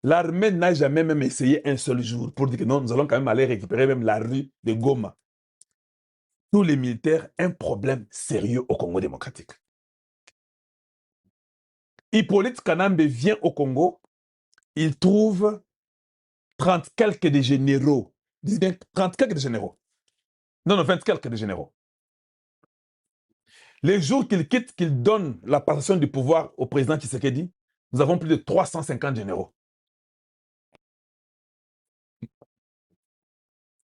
L'armée n'a jamais même essayé un seul jour pour dire que non, nous allons quand même aller récupérer même la rue de Goma. Tous les militaires, un problème sérieux au Congo démocratique. Hippolyte Kanambe vient au Congo, il trouve 30 quelques des généraux. Dis bien 30 quelques des généraux. Non, 20 quelques des généraux. Les jours qu'il quitte, qu'il donne la passation du pouvoir au président Tshisekedi, nous avons plus de 350 généraux.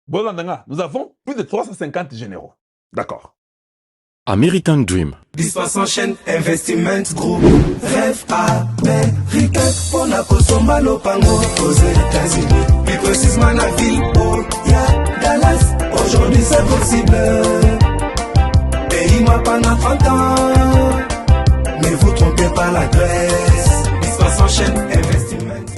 Bolandanga, nous avons plus de 350 généraux. D'accord. American Dream. Dispersion chaîne Investment Group. Rêve américain pour la Kosomba Lopango aux États-Unis. Plus précisément la ville où il y a Dallas. Aujourd'hui c'est possible. Pays m'a pendant 30 ans. Ne vous trompez pas l'adresse. Dispersion chaîne Investment Group.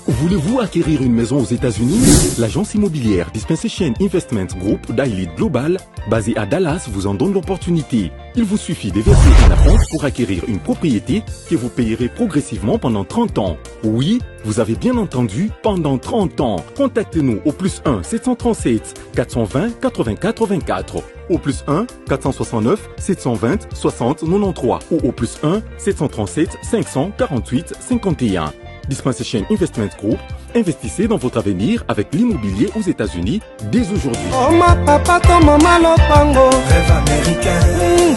Voulez-vous acquérir une maison aux États-Unis? L'agence immobilière Dispensation Investment Group d'Elite Global, basée à Dallas, vous en donne l'opportunité. Il vous suffit de verser un acompte pour acquérir une propriété que vous payerez progressivement pendant 30 ans. Oui, vous avez bien entendu, pendant 30 ans. Contactez-nous au +1 737 420 84 24, au +1 469 720 60 93 ou au +1 737 548 51. Dispensation Investment Group, investissez dans votre avenir avec l'immobilier aux États-Unis dès aujourd'hui. Oh ma papa, ton maman Lopango. Rêve américain.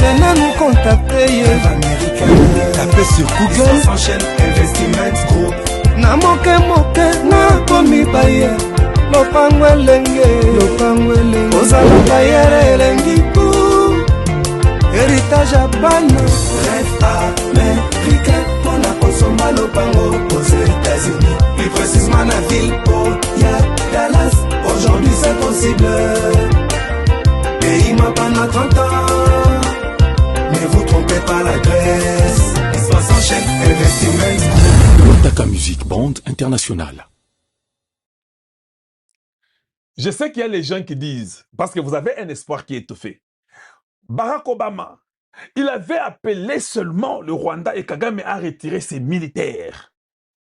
Venez nous contacter. Rêve américain. Tapez sur Google. Dispersion chaîne Investment Group. Na moke moke na komi baye. Lopango elenge. Ozala bayere elengi pou. Héritage à bana. Rêve américain. Pour la Kosomba Lopango aux États-Unis. Plus précisément la ville où il y a Dallas. Aujourd'hui c'est possible. Pays m'a pendant 30 ans. Ne vous trompez pas l'adresse. Dispersion chaîne Investment. Taka Music Band International. Je sais qu'il y a les gens qui disent, parce que vous avez un espoir qui est étouffé. Barack Obama, il avait appelé seulement le Rwanda et Kagame a retiré ses militaires.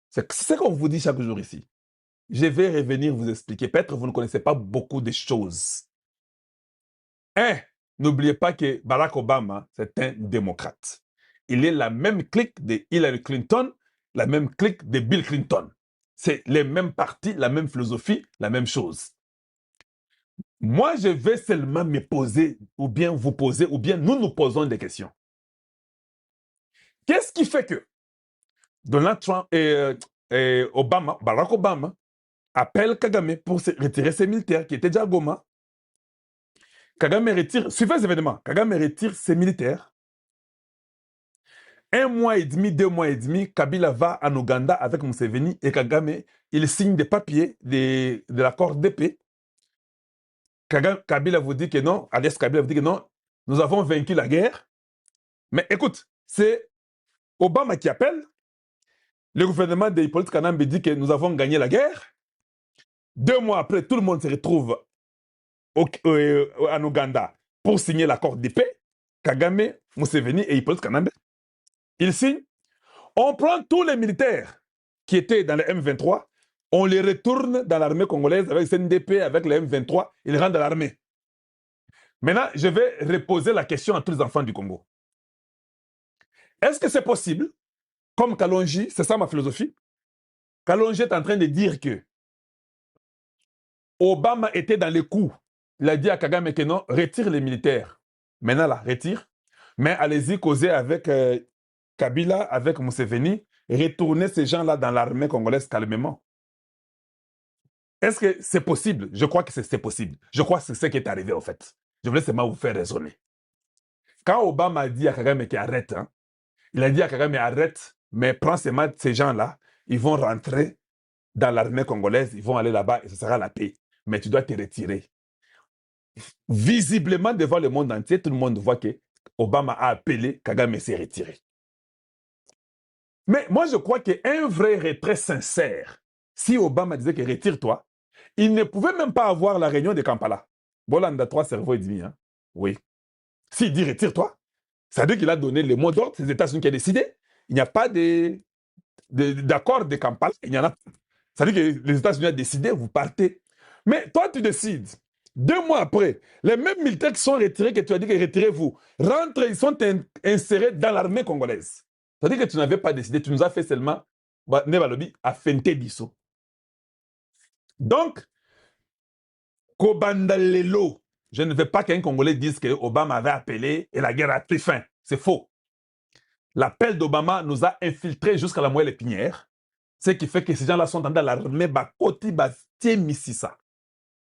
C'est ce qu'on vous dit chaque jour ici. Je vais revenir vous expliquer. Peut-être que vous ne connaissez pas beaucoup de choses. N'oubliez pas que Barack Obama, c'est un démocrate. Il est la même clique de Hillary Clinton, la même clique de Bill Clinton. C'est les mêmes partis, la même philosophie, la même chose. Moi, je vais seulement me poser, ou bien vous poser, ou bien nous nous posons des questions. Qu'est-ce qui fait que Donald Trump et Obama, Barack Obama, appellent Kagame pour retirer ses militaires qui étaient déjà à Goma? Kagame retire, suivez les événements, Kagame retire ses militaires. 1 mois et demi, 2 mois et demi, Kabila va en Ouganda avec Museveni et Kagame, il signe des papiers de l'accord de paix. Kabila vous dit que non, Alias Kabila vous dit que non, nous avons vaincu la guerre. Mais écoute, c'est Obama qui appelle. Le gouvernement de Hippolyte Kanambe dit que nous avons gagné la guerre. 2 mois après, tout le monde se retrouve en Ouganda pour signer l'accord de paix. Kagame, Museveni et Hippolyte Kanambe. Ils signent. On prend tous les militaires qui étaient dans le M23, on les retourne dans l'armée congolaise avec CNDP, avec le M23, ils rentrent dans l'armée. Maintenant, je vais reposer la question à tous les enfants du Congo. Est-ce que c'est possible, comme Kalonji, c'est ça ma philosophie, Kalonji est en train de dire que Obama était dans les coups. Il a dit à Kagame que non, retire les militaires. Maintenant là, retire. Mais allez-y causer avec Kabila, avec Museveni, retourner ces gens-là dans l'armée congolaise calmement. Est-ce que c'est possible? Je crois que c'est possible. Je crois que c'est ce qui est arrivé en fait. Je voulais seulement vous faire raisonner. Quand Obama a dit à Kagame qu'il arrête, il a dit à Kagame arrête, mais prends ces gens-là, ils vont rentrer dans l'armée congolaise, ils vont aller là-bas et ce sera la paix. Mais tu dois te retirer. Visiblement devant le monde entier, tout le monde voit que Obama a appelé, Kagame s'est retiré. Mais moi je crois qu'un vrai retrait sincère, si Obama disait que retire-toi, il ne pouvait même pas avoir la réunion de Kampala. Bolanda 3 cerveaux et demi, hein? Oui. S'il dit retire-toi, ça veut dire qu'il a donné le mot d'ordre, c'est les États-Unis qui ont décidé. Il n'y a pas d'accord de Kampala, il n'y en a pas. Ça veut dire que les États-Unis ont décidé, vous partez. Mais toi, tu décides. 2 mois après, les mêmes militaires qui sont retirés, que tu as dit que retirez-vous, rentrent, ils sont insérés dans l'armée congolaise. Ça veut dire que tu n'avais pas décidé, tu nous as fait seulement, Nebalobi, à fenter Bisso. Donc, Kobandalelo, je ne veux pas qu'un Congolais dise que Obama avait appelé et la guerre a pris fin. C'est faux. L'appel d'Obama nous a infiltrés jusqu'à la moelle épinière, ce qui fait que ces gens-là sont dans l'armée Bakoti Bastie Mississa.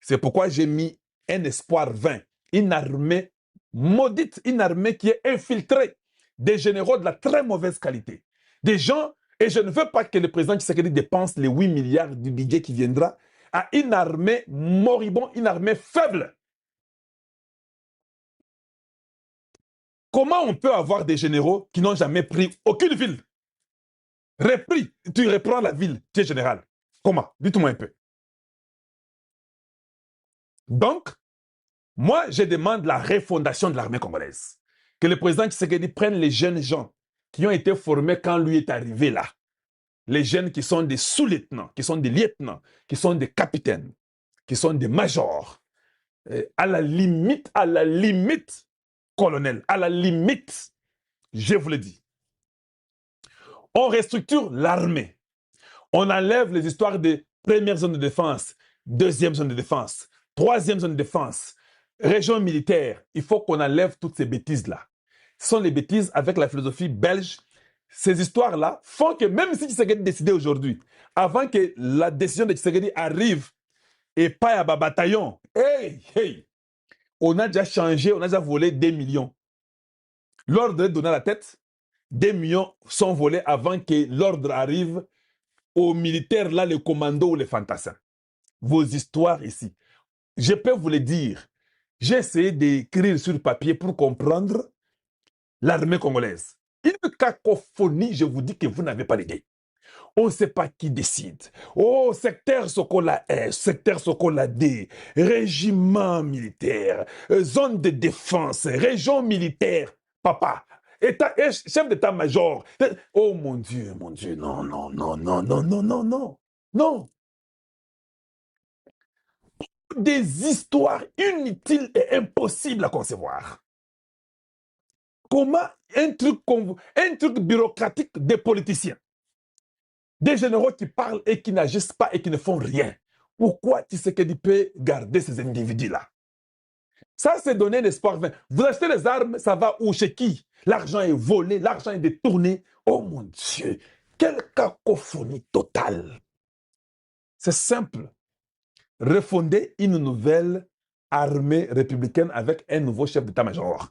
C'est pourquoi j'ai mis un espoir vain, une armée maudite, une armée qui est infiltrée, des généraux de la très mauvaise qualité, des gens, et je ne veux pas que le président Tshisekedi dépense les 8 milliards du budget qui viendra à une armée moribonde, une armée faible. Comment on peut avoir des généraux qui n'ont jamais pris aucune ville? Tu reprends la ville, tu es général. Comment? Dites-moi un peu. Donc, moi, je demande la refondation de l'armée congolaise. Que le président Tshisekedi prenne les jeunes gens qui ont été formés quand lui est arrivé là. Les jeunes qui sont des sous-lieutenants, qui sont des lieutenants, qui sont des capitaines, qui sont des majors. À la limite, colonel, à la limite, je vous le dis. On restructure l'armée. On enlève les histoires de première zone de défense, deuxième zone de défense, troisième zone de défense, région militaire. Il faut qu'on enlève toutes ces bêtises-là. Ce sont les bêtises avec la philosophie belge. Ces histoires-là font que même si Tshisekedi décidait aujourd'hui, avant que la décision de Tshisekedi arrive et pas à bataillon, on a déjà changé, on a déjà volé 2 millions. L'ordre est donné à la tête, 2 millions sont volés avant que l'ordre arrive aux militaires, là, les commandos ou les fantassins. Vos histoires ici. Je peux vous le dire. J'ai essayé d'écrire sur papier pour comprendre l'armée congolaise. Une cacophonie, je vous dis que vous n'avez pas l'idée. On ne sait pas qui décide. Oh, secteur Sokola S, secteur Sokola D, régiment militaire, zone de défense, région militaire. Papa, chef d'état-major. Oh mon Dieu, non, non, non, non, non, non, non, non, non. Des histoires inutiles et impossibles à concevoir. Comment un truc bureaucratique des politiciens, des généraux qui parlent et qui n'agissent pas et qui ne font rien. Pourquoi Tshisekedi peut garder ces individus-là? Ça, c'est donner un espoir vain. Vous achetez les armes, ça va où, chez qui? L'argent est volé, l'argent est détourné. Oh mon Dieu, quelle cacophonie totale. C'est simple. Refonder une nouvelle armée républicaine avec un nouveau chef d'état-major.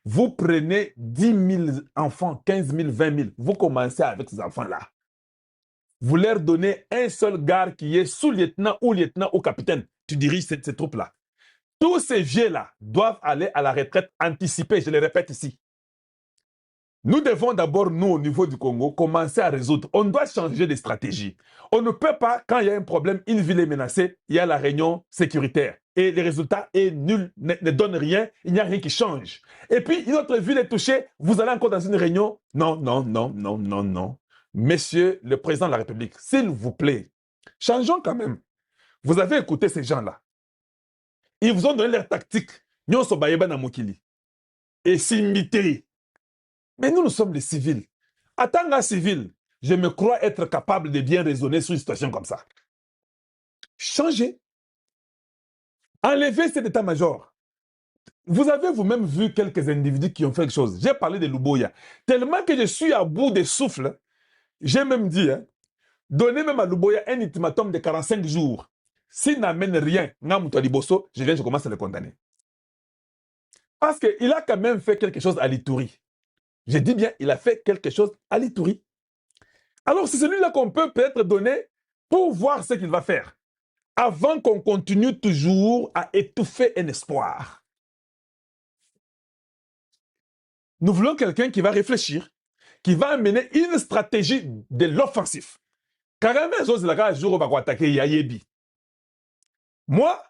Vous prenez 10 000 enfants, 15 000, 20 000. Vous commencez avec ces enfants-là. Vous leur donnez un seul gars qui est sous-lieutenant ou capitaine. Tu diriges ces troupes-là. Tous ces vieux-là doivent aller à la retraite anticipée, je le répète ici. Nous devons d'abord, nous, au niveau du Congo, commencer à résoudre. On doit changer de stratégie. On ne peut pas, quand il y a un problème, une ville est menacée, il y a la réunion sécuritaire. Et le résultat est nul, ne donne rien, il n'y a rien qui change. Et puis, une autre ville est touchée, vous allez encore dans une réunion. Non, non, non, non, non, non. Monsieur le président de la République, s'il vous plaît, changeons quand même. Vous avez écouté ces gens-là. Ils vous ont donné leur tactique. Nyon Sobayeba na Mokili. Et s'imiter. Mais nous sommes les civils. En tant que civil, je me crois être capable de bien raisonner sur une situation comme ça. Changez. Enlevez cet état-major. Vous avez vous-même vu quelques individus qui ont fait quelque chose. J'ai parlé de Luboya. Tellement que je suis à bout de souffle, j'ai même dit, donnez même à Luboya un ultimatum de 45 jours. S'il n'amène rien, je commence à le condamner. Parce qu'il a quand même fait quelque chose à l'Ituri. Je dis bien, il a fait quelque chose à l'Ituri. Alors c'est celui-là qu'on peut peut-être donner pour voir ce qu'il va faire. Avant qu'on continue toujours à étouffer un espoir. Nous voulons quelqu'un qui va réfléchir, qui va amener une stratégie de l'offensif. Moi,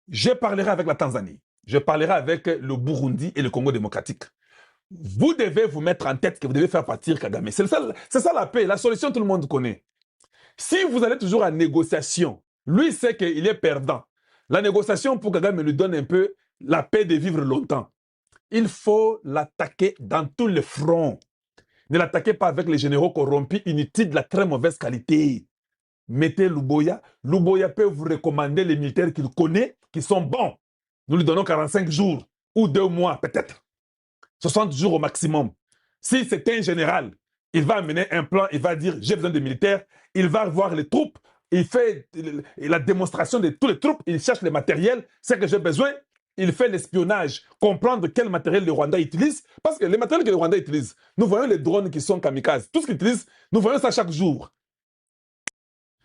je parlerai avec la Tanzanie, je parlerai avec le Burundi et le Congo démocratique. Vous devez vous mettre en tête que vous devez faire partir Kagame. C'est ça la paix, la solution tout le monde connaît. Si vous allez toujours à négociation, lui sait qu'il est perdant. La négociation pour Kagame lui donne un peu la paix de vivre longtemps. Il faut l'attaquer dans tous les fronts. Ne l'attaquez pas avec les généraux corrompus, inutiles, de la très mauvaise qualité. Mettez Luboya. Luboya peut vous recommander les militaires qu'il connaît, qui sont bons. Nous lui donnons 45 jours ou 2 mois peut-être. 60 jours au maximum. Si c'est un général, il va amener un plan, il va dire j'ai besoin de militaires, il va voir les troupes, il fait la démonstration de tous les troupes, il cherche les matériels, c'est que j'ai besoin, il fait l'espionnage, comprendre quel matériel le Rwanda utilise, parce que les matériels que le Rwanda utilise, nous voyons les drones qui sont kamikazes, tout ce qu'ils utilisent, nous voyons ça chaque jour.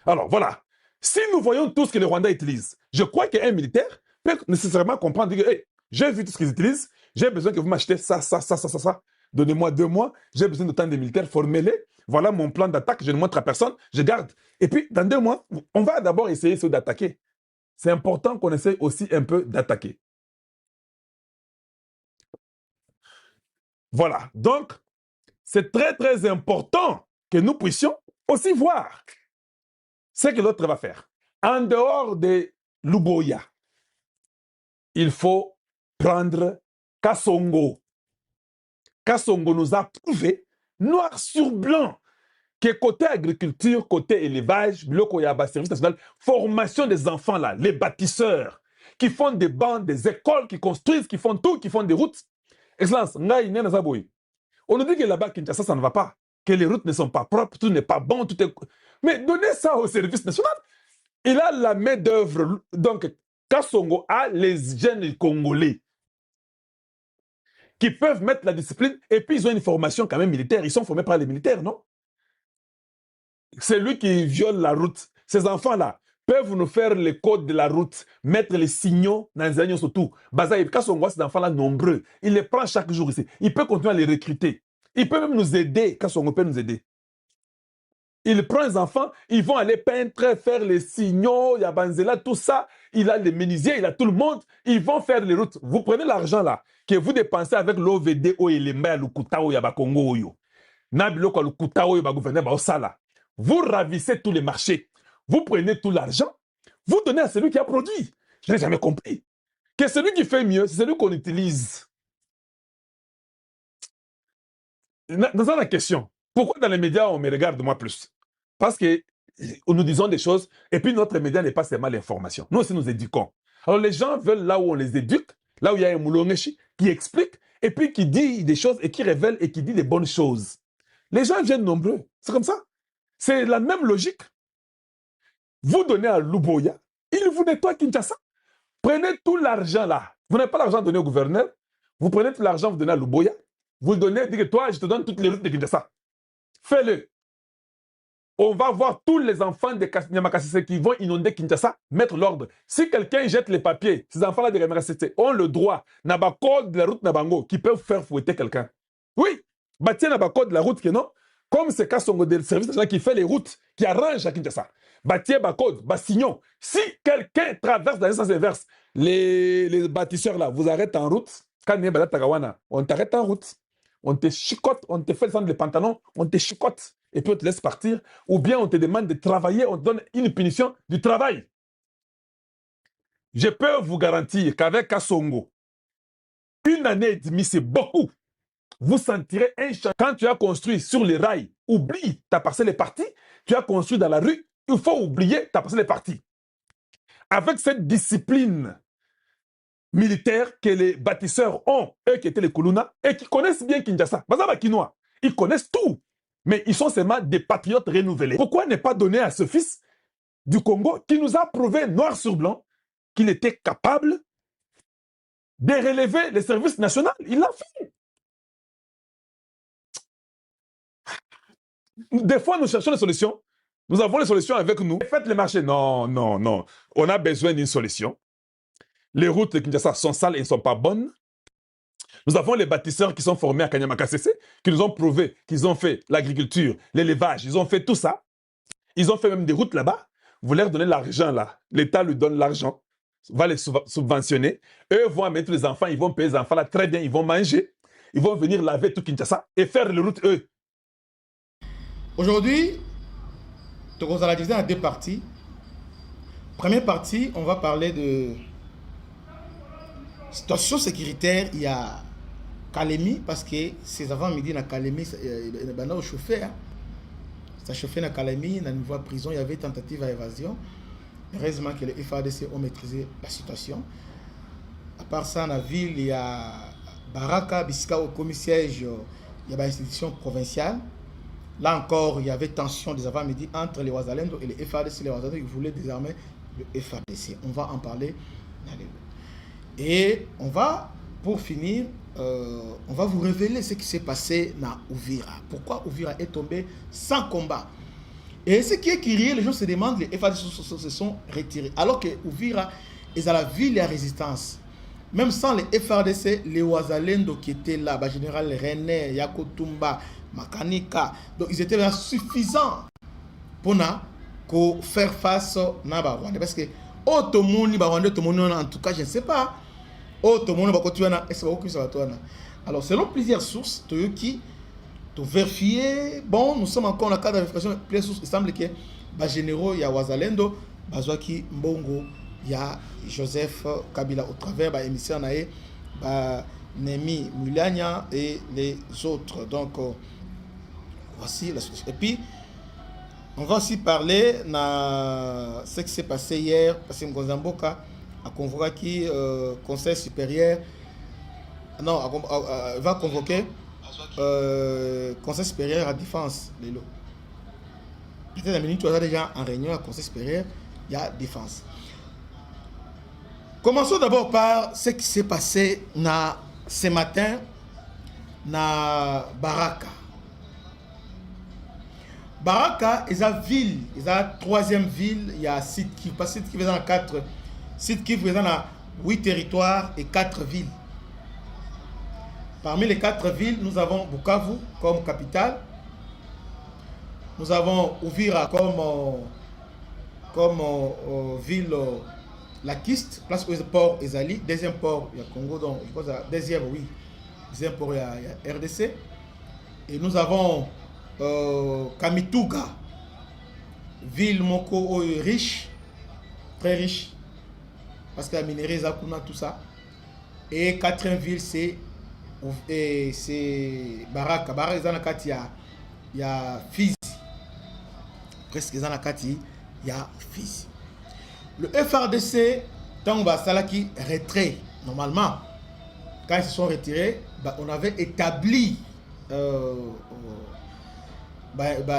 Alors voilà, si nous voyons tout ce que le Rwanda utilise, je crois qu'un militaire peut nécessairement comprendre que hey, j'ai vu tout ce qu'ils utilisent, j'ai besoin que vous m'achetez ça. Donnez-moi 2 mois, j'ai besoin de tant de militaires, formez-les. Voilà mon plan d'attaque, je ne montre à personne, je garde. Et puis, dans 2 mois, on va d'abord essayer d'attaquer. C'est important qu'on essaye aussi un peu d'attaquer. Voilà. Donc, c'est très, très important que nous puissions aussi voir ce que l'autre va faire. En dehors de Luboya, il faut prendre Kassongo. Kassongo nous a prouvé, noir sur blanc, que côté agriculture, côté élevage, service national, formation des enfants là, les bâtisseurs, qui font des bancs, des écoles, qui construisent, qui font tout, qui font des routes. Excellence, on nous dit que là-bas, Kinshasa, ça ne va pas, que les routes ne sont pas propres, tout n'est pas bon, tout est... Mais donnez ça au service national. Il a la main d'œuvre. Donc, Kassongo a les jeunes congolais qui peuvent mettre la discipline, et puis ils ont une formation quand même militaire. Ils sont formés par les militaires, non? C'est lui qui viole la route. Ces enfants-là peuvent nous faire les codes de la route, mettre les signaux dans les agneaux surtout. Bazaï, Kassongo, ces enfants-là nombreux, il les prend chaque jour ici. Il peut continuer à les recruter. Il peut même nous aider. Kassongo peut nous aider. Il prend les enfants, ils vont aller peindre, faire les signaux, il y a Banzela, tout ça. Il a les menuisiers, il a tout le monde. Ils vont faire les routes. Vous prenez l'argent là, que vous dépensez avec l'OVD, vous ravissez tous les marchés. Vous prenez tout l'argent, vous donnez à celui qui a produit. Je n'ai jamais compris. Que celui qui fait mieux, c'est celui qu'on utilise. Dans la question, pourquoi dans les médias, on me regarde moi plus? Parce que nous disons des choses, et puis notre média n'est pas seulement l'information. Nous aussi, nous éduquons. Alors les gens veulent là où on les éduque, là où il y a un Moulongeshi qui explique, et puis qui dit des choses, et qui révèle, et qui dit des bonnes choses. Les gens viennent nombreux. C'est comme ça. C'est la même logique. Vous donnez à Luboya, il vous nettoie Kinshasa. Prenez tout l'argent là. Vous n'avez pas l'argent donné au gouverneur. Vous prenez tout l'argent, vous donnez à Luboya. Vous le donnez, dites que toi, je te donne toutes les routes de Kinshasa. Fais-le. On va voir tous les enfants de Nyamakasese qui vont inonder Kinshasa, mettre l'ordre. Si quelqu'un jette les papiers, ces enfants-là de Nyamakasese ont le droit, n'a pas code de la route Nabango, qui peuvent faire fouetter quelqu'un. Oui, bâtir n'a pas code de la route que non. Comme c'est Kassongo des services nationaux qui fait les routes, qui arrange à Kinshasa. Bâtir Bakode, Bassignon. Si quelqu'un traverse dans le sens inverse, les bâtisseurs là, vous arrêtent en route. Quand on t'arrête en route. On te chicote, on te fait descendre les pantalons, on te chicote, et puis on te laisse partir. Ou bien on te demande de travailler, on te donne une punition du travail. Je peux vous garantir qu'avec Kassongo, 1 année et demie, c'est beaucoup. Vous sentirez un changement. Quand tu as construit sur les rails, oublie, ta parcelle est partie. Tu as construit dans la rue, il faut oublier, ta parcelle est partie. Avec cette discipline militaire que les bâtisseurs ont, eux qui étaient les Kuluna, et qui connaissent bien Kinshasa. Ils connaissent tout, mais ils sont seulement des patriotes renouvelés. Pourquoi ne pas donner à ce fils du Congo qui nous a prouvé noir sur blanc qu'il était capable de relever les services nationaux? Il l'a fait. Des fois, nous cherchons des solutions. Nous avons les solutions avec nous. Faites les marchés. Non, non, non. On a besoin d'une solution. Les routes de Kinshasa sont sales et ne sont pas bonnes. Nous avons les bâtisseurs qui sont formés à Kanyamakasese, qui nous ont prouvé qu'ils ont fait l'agriculture, l'élevage, ils ont fait tout ça. Ils ont fait même des routes là-bas. Vous leur donnez l'argent là. L'État lui donne l'argent, va les subventionner. Eux vont amener tous les enfants, ils vont payer les enfants là très bien, ils vont manger. Ils vont venir laver tout Kinshasa et faire les routes eux. Aujourd'hui, Donc, on va la diviser en deux parties. Première partie, on va parler de situation sécuritaire. Il y a Kalemi, parce que ces avant-midi, dans Kalemi, il y a un chauffeur. Ça chauffait dans Kalemi, dans une voie prison, il y avait tentative à évasion. Heureusement que les FARDC ont maîtrisé la situation. À part ça, dans la ville, il y a Baraka, Bissika au commissaire, il y a une institution provinciale. Là encore, il y avait tension des avant-midi entre les Ouazalendo et les FARDC. Les Ouazalendo, ils voulaient désarmer le FARDC. On va en parler. Et on va, pour finir, on va vous révéler ce qui s'est passé dans Uvira. Pourquoi Uvira est tombé sans combat. Et ce qui est crié, les gens se demandent, les FARDC se sont retirés. Alors que Uvira est à la ville de la résistance. Même sans les FARDC, les Ouazalendo qui étaient là, le général René, Yakotumba, Makanika, donc ils étaient là suffisants pour faire face à Rwanda. Parce que, en tout cas, je ne sais pas. Alors, selon plusieurs sources, qui vérifié, bon, nous sommes encore dans le cadre de vérification, plusieurs sources, il semble que les généraux, il y a Ouazalendo, Bazwaki Mbongo, il y a Joseph Kabila au travers des émissaires Nemi Mulania et les autres. Donc, voici la situation. Et puis, on va aussi parler de ce qui s'est passé hier, parce que Ngozamboka a convoqué Conseil supérieur, non, va convoquer Conseil supérieur à défense. Peut-être la minute, tu as déjà en réunion à Conseil supérieur, il y a défense. Commençons d'abord par ce qui s'est passé ce matin dans Baraka. Baraka est la ville, c'est la troisième ville. Il y a Sud Kivu, pas Sud Kivu, dans 4. Sud Kivu, dans 8 territoires et 4 villes. Parmi les 4 villes, nous avons Bukavu comme capitale. Nous avons Uvira comme ville laquiste, place où le port Ezali. Deuxième port, il y a Congo, donc je pense que deuxième, oui. Deuxième port, il y a RDC. Et nous avons Kamituga, ville moko riche, très riche, parce que la minerai, Zakuna, tout ça. Et quatrième ville, c'est Baraka. Baraka, il y a Fizi. Presque il y a Fizi. Le FARDC, tant que retrait, normalement, quand ils se sont retirés, on avait établi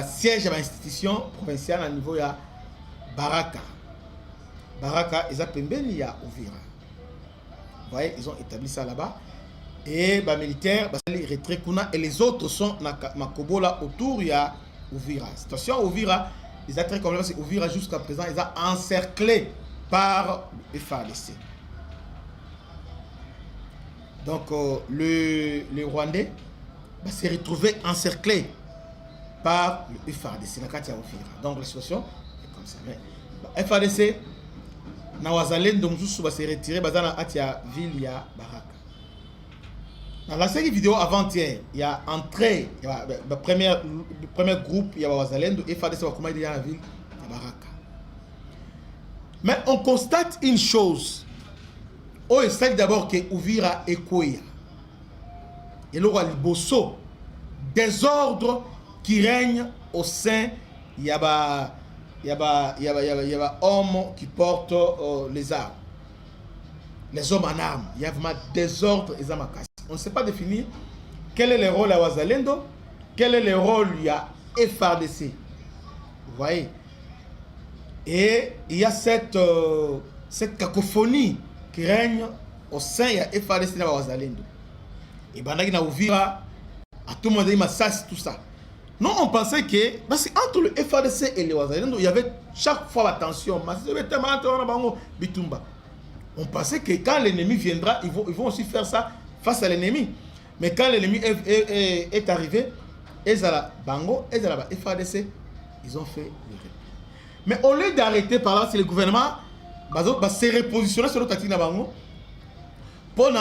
siège à l'institution provinciale à niveau de Baraka. Baraka, ils ont pembeni ya Uvira. Vous voyez, ils ont établi ça là-bas. Et les militaires, les retraits et les autres sont dans Makobola autour de Uvira. Situation Uvira, les attraits comme ça, Uvira jusqu'à présent, ils sont encerclés par le FARDC. Donc, les Rwandais s'est retrouvé encerclé par le FARDC. Donc, la situation est comme ça. Mais, FARDC, Nawazalendo Moussou va se retirer dans la ville ya Baraka. Dans la série vidéo avant-hier, il y a entré, il y a le premier groupe, il y a Wazalendo et FARDC va commander dans la ville de Baraka. Mais on constate une chose. On sait d'abord que Uvira est Kouya. Et là, il y a le bosso, désordre qui règne au sein, il y a hommes qui portent les armes. Les hommes en armes. Il y a vraiment désordre et zamakasi. On ne sait pas définir quel est le rôle à Wazalendo, quel est le rôle à FARDC. Vous voyez? Et il y a cette cacophonie qui règne au sein de FARDC et Wazalendo. Et Bandagi na Uvira, à tout le monde, il m'a sassé tout ça. Non, on pensait que, parce qu'entre le FARDC et les Wazalendo, il y avait chaque fois la tension. On pensait que quand l'ennemi viendra, ils vont aussi faire ça face à l'ennemi. Mais quand l'ennemi est arrivé, Ezala Bango, Ezala FARDC, ils ont fait le répit. Mais au lieu d'arrêter par là, c'est le gouvernement s'est repositionné sur le tactique de Bango pour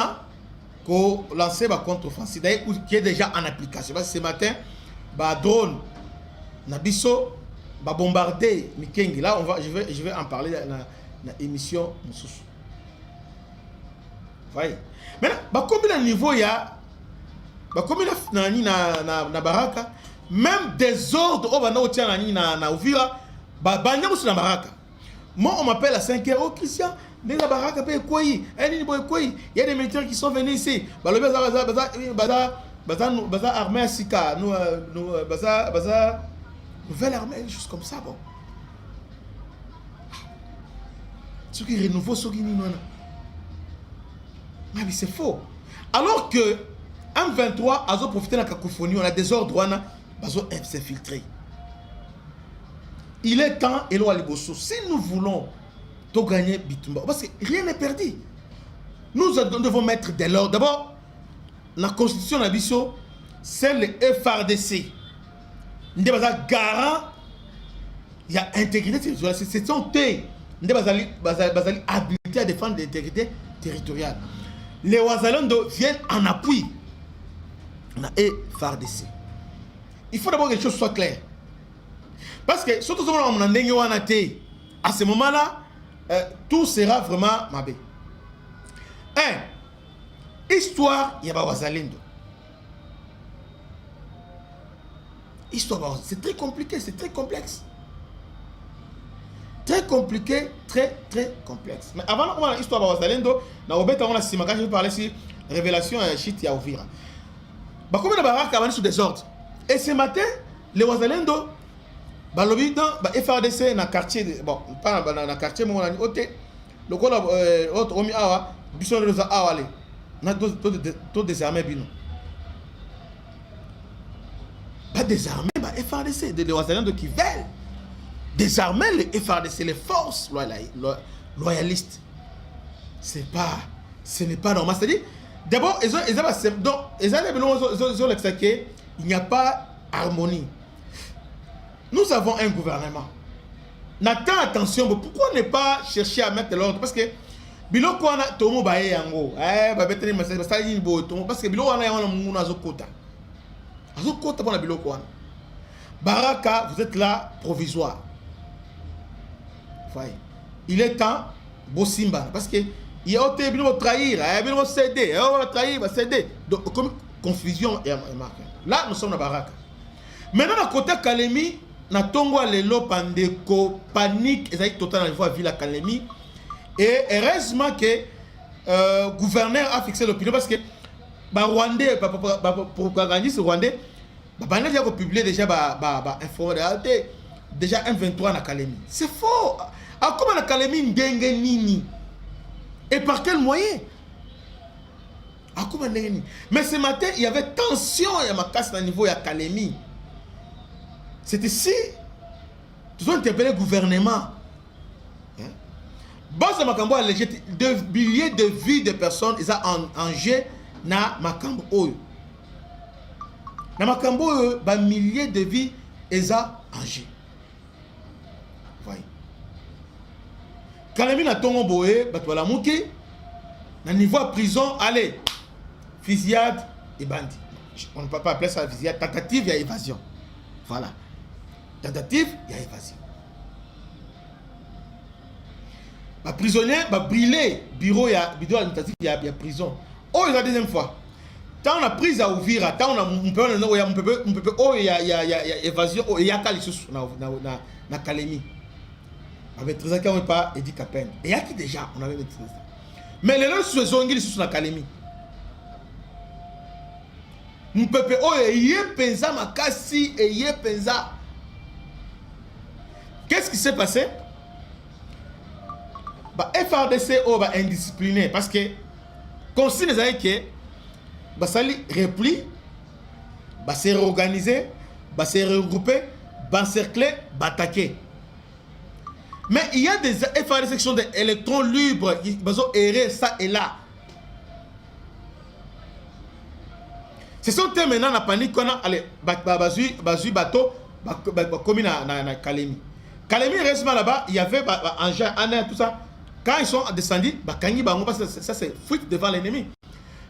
lancer la contre-offensive qui est déjà en application. Parce que ce matin, drone, Nabiso, va bombarder Mikengi. Là, je vais en parler dans l'émission. Voyez. Maintenant, combien de niveau il y a, combien na baraka, même des ordres au bana otien na Uvira, banya aussi na baraka. Moi, on m'appelle à 5 h. Oh, Christian, il y a des militaires qui sont venus ici. Baza armée à Sika, baza nouvelle armée, juste comme ça, bon. Ce qui renouveau, ce qui nous mais c'est faux. Alors que M23 a profité de la cacophonie, on a des ordres, on a s'infiltrer. Il est temps, Elo Aliboso, si nous voulons tout gagner Bitumba, parce que rien n'est perdu. Nous devons mettre de l'ordre. D'abord, la constitution de l'Abisso, c'est le FRDC. Nous devons être garant, il y a intégrité territoriale. C'est son thé. Nous devons être habilités à défendre l'intégrité territoriale. Les Ouazalando viennent en appui. On a FRDC. Il faut d'abord que les choses soient claires. Parce que, surtout à ce moment-là, tout sera vraiment mabé. Histoire, il y a Ouazalendo. Histoire, c'est très compliqué, c'est très complexe. Très compliqué, très complexe. Mais avant qu'on ait l'histoire de Ouazalendo, on a parlé ici, révélation shit ya Uvira. Comme on a sous des ordres. Et ce matin, les Ouazalendo, balobi dans FRDC dans quartier, bon, pas dans le quartier, mais on a dit, le quoi autre omi awa, bison de awa ale, na tout désarmé bino. Pas désarmé, FRDC, des Ouazalendo qui veulent désarmer les FRDC, les forces loyalistes. Ce n'est pas normal. C'est-à-dire, d'abord, il n'y a pas harmonie. Nous avons un gouvernement. N'attends attention, pourquoi ne pas chercher à mettre l'ordre? Parce que biloko wana tomo baye yango babeteni message basali ni bo tomo parce que biloko wana yana muna azokota pour la biloko wana. Baraka, vous êtes là provisoire. Il est temps Bosimba parce que il y a autre bien trahir, il va céder, on va trahir, va céder. Donc comme confusion est marquée. Là nous sommes à Baraka. Maintenant à côté Kalemi, na tongo lelo pandeko panique ezali total na niveau ville à Kalemi et heureusement que gouverneur a fixé l'opinion parce que ba Rwandais propagandiste rwandais ba n'a déjà publié déjà ba information déjà M23 na Kalemi. C'est faux. Ah, comment na Kalemi ndenge nini? Et par quel moyen? Ah, comment ndenge nini? Mais ce matin, il y avait tension à ma casse à niveau de Kalemi. C'était si tu as interpellé le gouvernement. Boss Makambo a léger de milliers de vies de personnes, ils ont en jeu na Makambo Oyo. Na Makambo Oyo, milliers de vies, ils ont en jeu. Kalemi na tongo boé, batwala mouki, na niveau à prison, allez, fusillade et bandit. On ne peut pas appeler ça fusillade, tentative et évasion. Voilà. Tentative et évasion. Les prisonniers, brûler bureau, il y a tentative, il y a prison. Oh, la deuxième fois. Tant on a pris à ouvrir, tant on peut, oh, il y a évasion, il y a Kalissus na Kalemi. Avec 13 ans, on n'a pas Edi Kapen. Et il y a qui déjà, on avait maîtrisé ça. Mais les gens se sont dit sur la Kalemi. On peut pas, oh, il y a pensa ma cassi, et il y a pensa. Qu'est-ce qui s'est passé? FRDC oh, indiscipliné parce que consigne les que sali repli, se réorganiser, se regrouper, encercler, attaquer. Mais il y a des FRDC qui sont des électrons libres qui ont erré ça et là. Ce sont eux maintenant la panique qu'on a allez bazu bateau comme na Kalemi. Kalemi récemment là-bas, il y avait engin, anneau, tout ça. Quand ils sont descendus, parce que ça c'est fuite devant l'ennemi.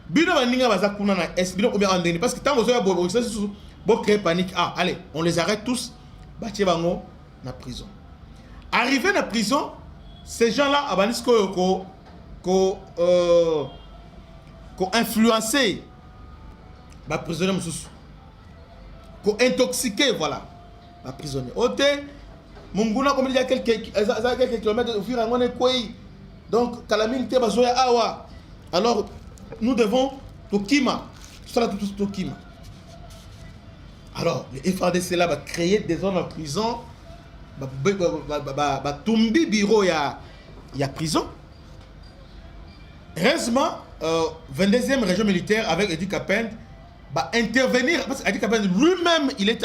Bino baninga bazakuna na es bino combien andeni parce que tant vous avez créer panique. Ah allez, on les arrête tous. Batie bango la prison. Arrivé dans la prison, ces gens-là, ont influencé les prisonniers, ont intoxiqué, voilà, les prisonniers. Munguna, comme il y a quelques kilomètres au fur et à mesure, donc, calamité, awa. Alors, nous devons Tokima. Tout ça, tout Tokima. Alors, le FARDC là va créer des zones en prison. Tumbi bureau, il y a prison. Heureusement, 22e région militaire avec Edi Kapend va intervenir. Parce qu'Edi Kapend lui-même, il est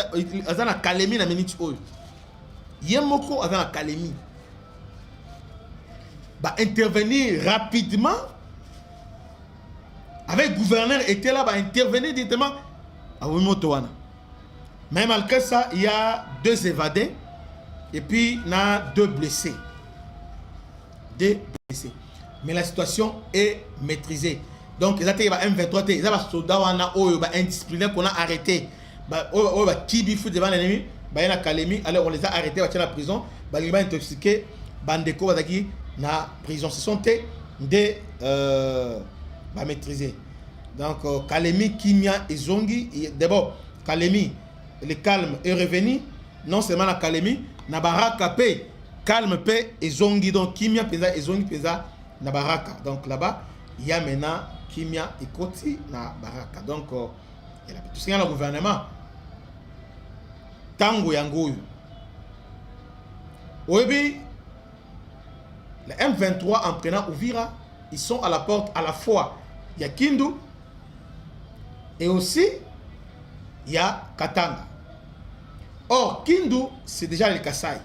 dans la Kalemi, la minute. Yemoko est dans la Kalemi. Va intervenir rapidement. Avec le gouverneur était là, va intervenir directement à Wimotowana. Mais malgré ça, il y a 2 évadés et puis il y a 2 blessés. 2 blessés. Mais la situation est maîtrisée. Donc, il y a M23, il y a des soldats indisciplinés qu'on a arrêtés. Qui bifou devant l'ennemi, il y a Kalemi, alors on les a arrêtés, on la prison, ils ont intoxiqué, Bandeko, la prison. Ce sont des maîtrisés. Donc, Kalemi, Kimia et Zongi, d'abord, Kalemi, le calme est revenu, non seulement la Kalemi, Nabaraka paix, calme paix et Zongi, donc Kimia pesa et Zongi pesa Nabaraka. Donc là-bas, il y a maintenant Kimia et Koti Nabaraka. Donc, il y a tout ce qu'il y a dans le gouvernement. Tango Yangoyu. Oui, les M23 en prenant Ouvira, ils sont à la porte à la fois. Il y a Kindu et aussi il y a Katanga. Or, Kindu, c'est déjà le Kassai.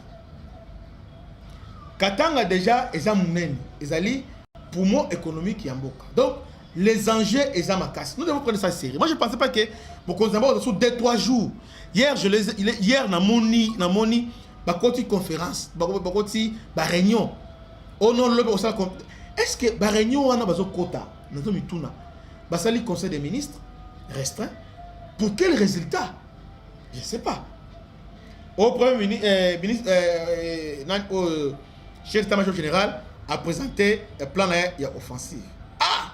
Katanga, déjà, ils ont un poumon économique Yamboka. Donc, les enjeux, ils ont ma casse. Nous devons prendre ça sérieux. Moi, je ne pensais pas que mon conseiller sous 2-3 jours. Hier, hier, dans mon conférence, dans ma réunion. Est-ce que la réunion, on a besoin de quota? Nous avons mis tout ça. Le conseil des ministres restreint. Pour quel résultat? Je ne sais pas. Au premier ministre, chef d'état-major général a présenté un plan offensif. Ah!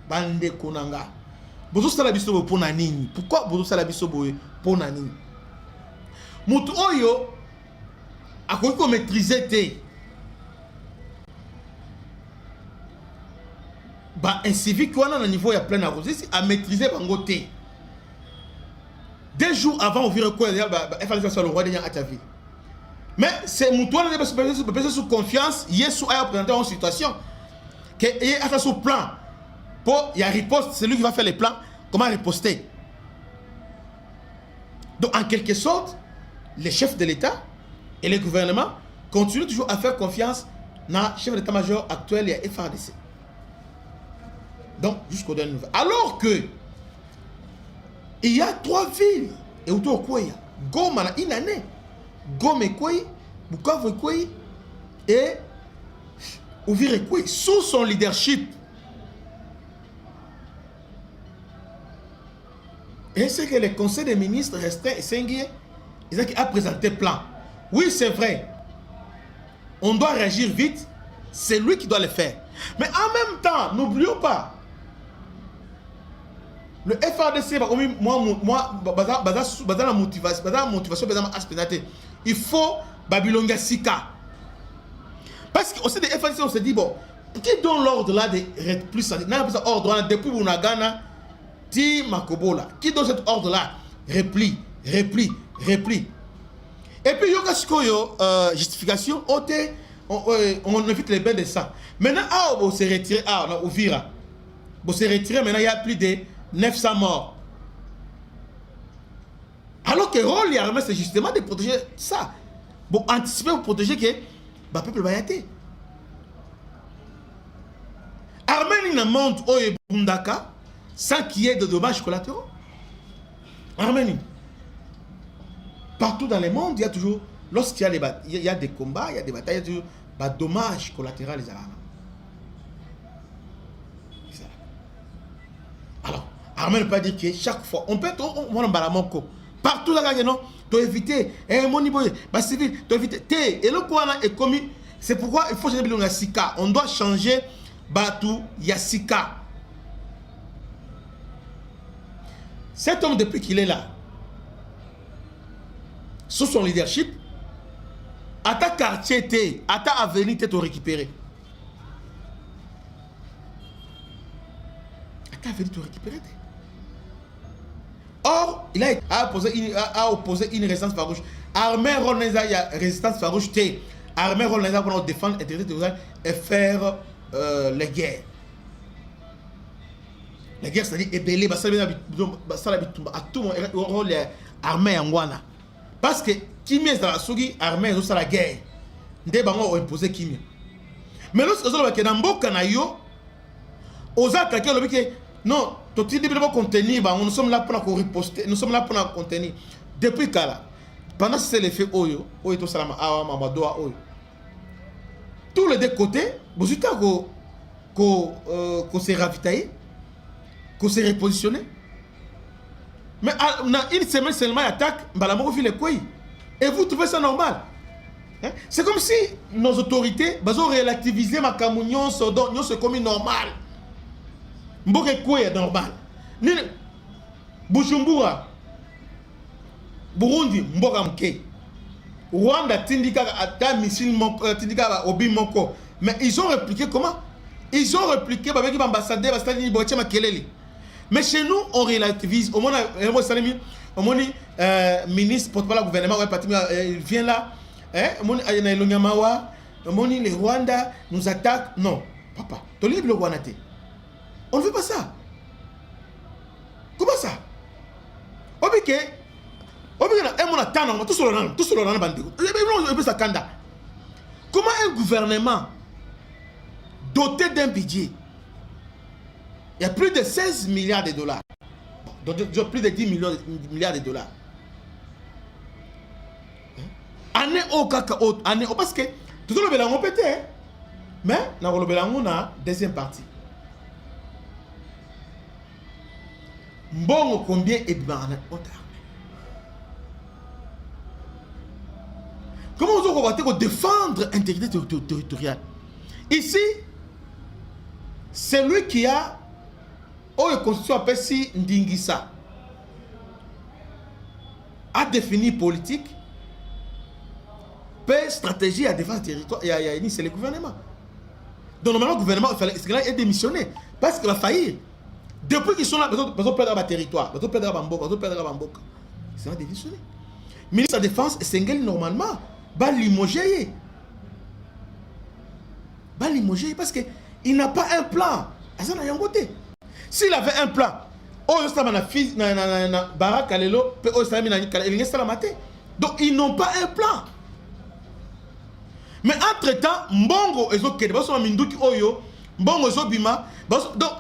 Bande Konanga. Bozo salabiso pour nanini. Pourquoi bozo salabiso pour nanini? Mutu oyo a quoi maîtriser te. Un civique qui est à niveau, il y a plein d'arrosés, à maîtriser Bangote. 2 jours avant, on vient quoi, il fallait faire le roi de Atavi. Mais c'est Moutouane qui a sous confiance, il est présenté en situation, qu'il est sous plan. Il y a riposte, c'est lui qui va faire les plans, comment riposter. Donc, en quelque sorte, les chefs de l'État et le gouvernement continuent toujours à faire confiance dans le chef d'état-major actuel et FARDC. Donc, jusqu'au dernier nouvel. Alors que il y a 3 villes et autour de quoi il y a Goma, Inane, Goma et Bukavu et Uvira et sous son leadership. Et c'est que le conseil des ministres restait Sengier, ils ont présenté plan. Oui, c'est vrai. On doit réagir vite. C'est lui qui doit le faire. Mais en même temps, n'oublions pas. Le FARDC, la motivation, il faut Babylonga Sika. Parce que aussi des FARDC, on se dit, bon, qui donne l'ordre là de plus ordre là depuis Bunagana, Ti Makobola. Qui donne cet ordre là? Repli. Et puis, Yokaskoyo, justification, on évite les bains de sang. Maintenant, on s'est retiré, on vira. On s'est retiré, maintenant, il y a plus de 900 morts. Alors que le rôle de l'armée, c'est justement de protéger ça. Bon, anticiper pour protéger que le peuple va y être. Armée n'a monte au Bundaka sans qu'il y ait de dommages collatéraux. Armée. Partout dans le monde, il y a toujours, lorsqu'il y a des combats, il y a des batailles, il y a toujours des dommages collatéraux. Alors, Armée ne peut pas dire que chaque fois, on peut être partout dans la non, tu éviter moni boy ba civil tu éviter et le quoi est commis. C'est pourquoi il faut changer le sika. On doit changer batu yasika. Cet homme depuis qu'il est là, sous son leadership, à ta quartier, à ta avenue, tu récupéré. À ta avenue, tu récupéré. Or, il a opposé une résistance farouche. Armée Roneza, il y a résistance farouche. Armée Roneza pour défendre l'intégrité et faire les guerres. La guerre, c'est-à-dire ébélé, à tout le rôle armée en Wana. Parce que Kimi est dans la Sugi, armée est dans la guerre. Ndé bango ont imposé Kimi. Mais lorsque vous avez dans Mboka na yo, aux attaquer le que non, tout type de contenir, nous sommes là pour riposter, nous sommes là pour contenir. Depuis Kala, pendant que c'est l'effet Oyo, Oyo to salama awa mamadoa Oyo. Tous les deux côtés, vous êtes qu'on s'est ravitaillé, qu'on s'est repositionné. Mais on a une semaine seulement attaque, et vous trouvez ça normal. Hein? C'est comme si nos autorités ont relativisé ma camounion, c'est comme normal. Mboke Koué est normal. Bujumbura, Burundi, Mboka Mke. Rwanda, Tindika, Ata, Missile, Tindika, Obi Moko. Mais ils ont répliqué comment? Ils ont répliqué avec l'ambassadeur, mais chez nous, on relativise. Au moins, ministre, porte-parole du gouvernement, il vient là. Les Rwandais nous attaquent. Non, papa, tu es le Rwanda. On ne veut pas ça. Comment ça? Comment un gouvernement doté d'un budget, il y a plus de 16 milliards de dollars, donc plus de 10 milliards de dollars, année au cacao, année au, parce que tout le monde peut être, mais on a deuxième partie. Bon, combien est bien en comment on va défendre l'intégrité territoriale? Ici, c'est lui qui a la constitution appelle si Ndingisa a défini politique, stratégie à défense territoire, c'est le gouvernement. Donc normalement le gouvernement il est démissionné parce qu'il va faillir. Depuis qu'ils sont là, ils ont perdre leur territoire, ils ont perdre leur Bamboka. Ils ont démissionné. Le ministre de la Défense est normalement va limoger. Parce qu'il n'a pas un plan. S'il avait un plan, donc ils n'ont pas un plan. Mais entre-temps, Mbongo et Zoké, donc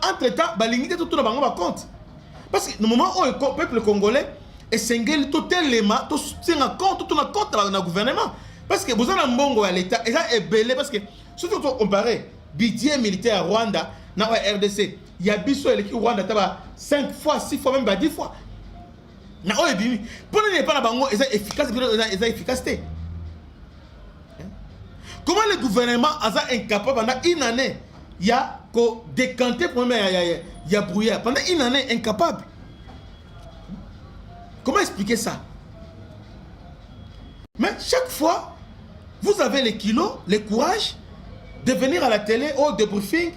entre-temps, tout le monde compte. Parce que le moment où le peuple congolais est singel totalement, tout un compte dans le gouvernement. Parce que vous avez un Mbongo à l'État, et ça est belé parce que surtout comparé budget militaire à Rwanda, dans la RDC, il y a biso et l'équipe Rwanda 5 fois, 6 fois, même 10 fois. Pour ne pas la efficacité. Comment le gouvernement a incapable pendant une année, il y a décanté pour il y a brouillard pendant une année incapable. Comment expliquer ça? Mais chaque fois, vous avez les kilos, le courage de venir à la télé au débriefing,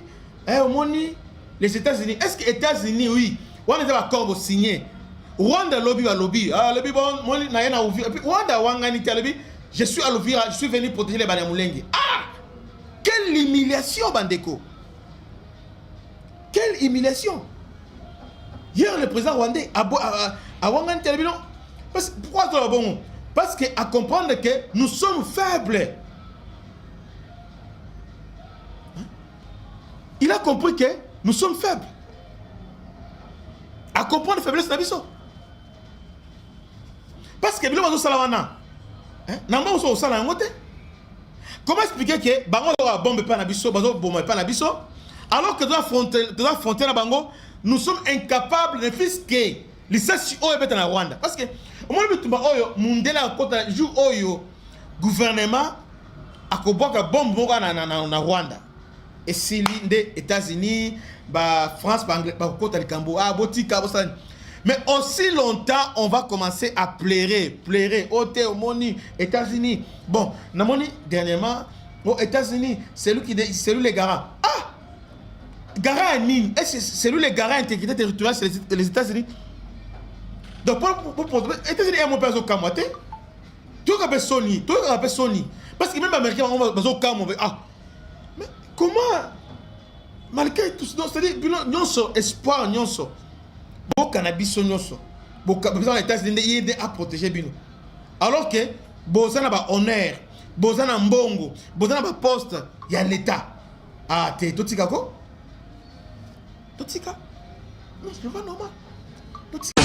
les États-Unis. Est-ce que les États-Unis, oui, on a des accords signés. Rwanda lobby à lobby. Lobby bon, Rwanda wangani lobby. Je suis à l'Ouvira, je suis venu protéger les Banyamulenge. Ah! Quelle humiliation, Bandeko! Quelle humiliation! Hier, le président rwandais a Wangani Télévision. Pourquoi c'est bon? Parce qu'à comprendre que nous sommes faibles. Il a compris que nous sommes faibles. À comprendre la faiblesse de la mission. Parce que nous sommes comment expliquer que bango a bombe pas na biso, bazo bombe pas na biso, alors que dans la frontière bango, nous sommes incapables de faire que l'issue au est en Rwanda. Parce que omoni bitumba oyo mundele akota jour oyo gouvernement akobwaka bombe moko na Rwanda esili nde États-Unis ba France ba Anglais ba kota likambo botika bosani. Mais aussi longtemps on va commencer à pleurer ote omoni États-Unis. Bon namoni dernièrement aux États-Unis c'est lui les garants. Garant nini? C'est lui les garants intégrité territoriale c'est les États-Unis. Donc pour les États-Unis est mon père au Kamote. Tu as Sony, parce que même les Américains vont au Kamote. Mais comment malgré tout ça, c'est-à-dire nyonso espoir nyonso. Bon cannabis nyonso. Bon les États-Unis aider à protéger bino. Alors que bozana ba honneur, bozana mbongo, bozana ba poste, il y a l'état. T'es totika ko? Totika? Non, c'est pas normal. Totika.